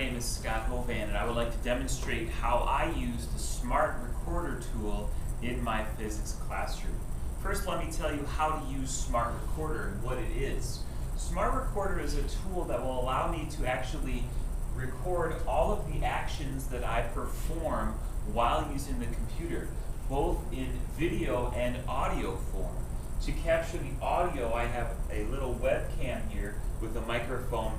name is Scott Hovan, and I would like to demonstrate how I use the Smart Recorder tool in my physics classroom. First, let me tell you how to use Smart Recorder and what it is. Smart Recorder is a tool that will allow me to actually record all of the actions that I perform while using the computer, both in video and audio form. To capture the audio, I have a little webcam here with a microphone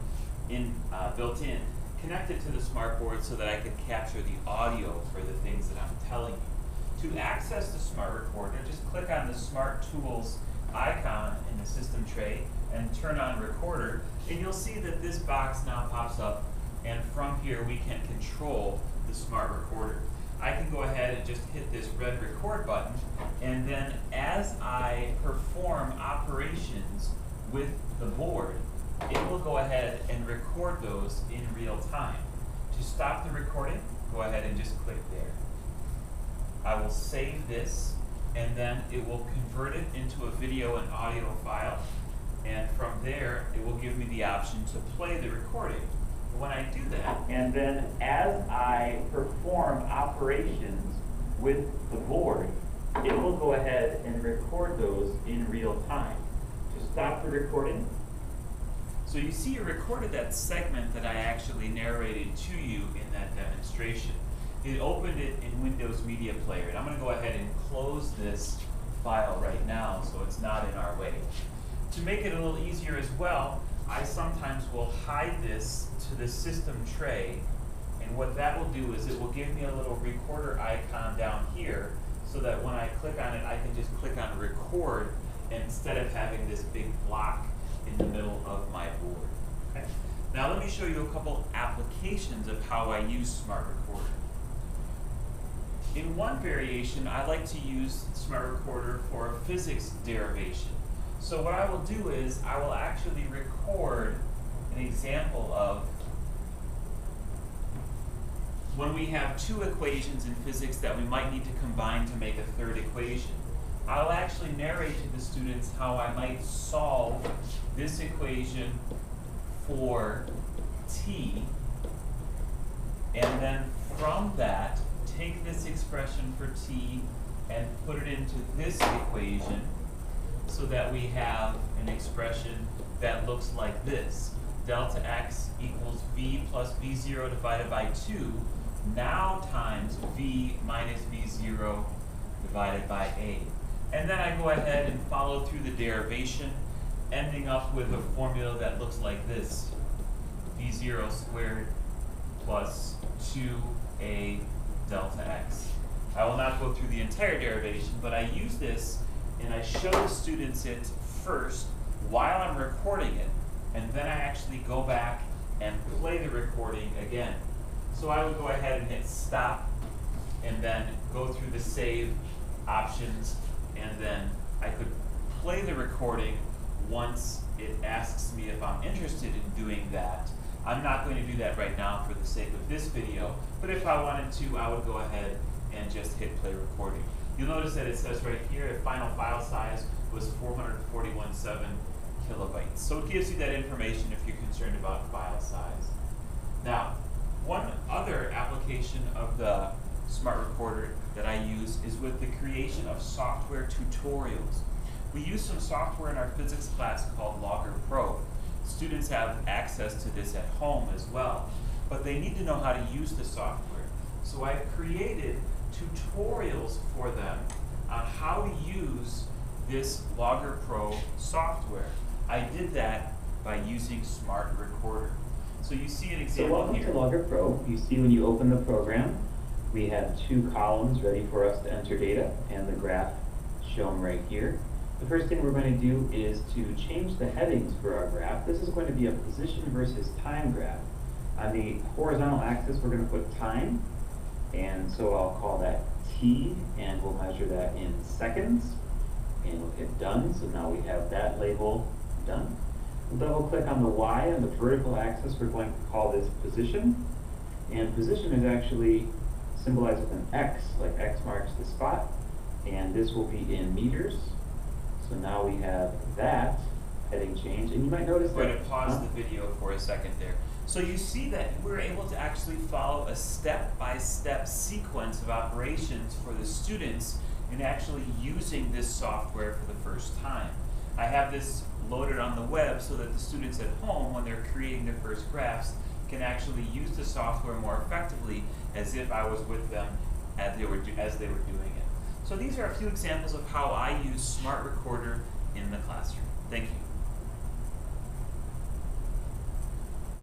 built in, connected to the smartboard so that I can capture the audio for the things that I'm telling you. To access the Smart Recorder, just click on the Smart Tools icon in the system tray and turn on Recorder, and you'll see that this box now pops up, and from here we can control the Smart Recorder. I can go ahead and just hit this red record button, and then as I perform operations with the board, it will go ahead and record those in real time. To stop the recording, go ahead and just click there. I will save this, and then it will convert it into a video and audio file, and from there it will give me the option to play the recording. When I do that, and then as I perform operations with the board, it will go ahead and record those in real time. To stop the recording, so you see it recorded that segment that I actually narrated to you in that demonstration. It opened it in Windows Media Player, and I'm going to go ahead and close this file right now so it's not in our way. To make it a little easier as well, I sometimes will hide this to the system tray, and what that will do is it will give me a little recorder icon down here so that when I click on it, I can just click on record instead of having this big block in the middle of my board. Okay. Now let me show you a couple applications of how I use Smart Recorder. In one variation, I like to use Smart Recorder for a physics derivation. So what I will do is I will actually record an example of when we have two equations in physics that we might need to combine to make a third equation. I'll actually narrate to the students how I might solve this equation for t, and then from that take this expression for t and put it into this equation so that we have an expression that looks like this. Delta x equals v plus v0 divided by 2 now times v minus v0 divided by a. And then I go ahead and follow through the derivation, ending up with a formula that looks like this. v0 squared plus 2a delta x. I will not go through the entire derivation, but I use this and I show the students it first while I'm recording it, and then I actually go back and play the recording again. So I would go ahead and hit stop and then go through the save options, and then I could play the recording once it asks me if I'm interested in doing that. I'm not going to do that right now for the sake of this video, but if I wanted to, I would go ahead and just hit play recording. You'll notice that it says right here the final file size was 441.7 kilobytes. So it gives you that information if you're concerned about file size. Now, one other application of the Smart Recorder that I use is with the creation of software tutorials. We use some software in our physics class called Logger Pro. Students have access to this at home as well, but they need to know how to use the software. So I've created tutorials for them on how to use this Logger Pro software. I did that by using Smart Recorder. So you see an example here. So welcome to Logger Pro. You see when you open the program, we have two columns ready for us to enter data, and the graph shown right here. The first thing we're going to do is to change the headings for our graph. This is going to be a position versus time graph. On the horizontal axis, we're going to put time, and so I'll call that t, and we'll measure that in seconds, and we'll hit done. So now we have that label done. We'll double click on the y on the vertical axis. We're going to call this position, and position is actually symbolized with an x, like x marks the spot, and this will be in meters. So now we have that heading change, and you might notice We're going to pause the video for a second there. So you see that we're able to actually follow a step-by-step sequence of operations for the students in actually using this software for the first time. I have this loaded on the web so that the students at home, when they're creating their first graphs, can actually use the software more effectively as if I was with them as they were doing it. So these are a few examples of how I use Smart Recorder in the classroom. Thank you.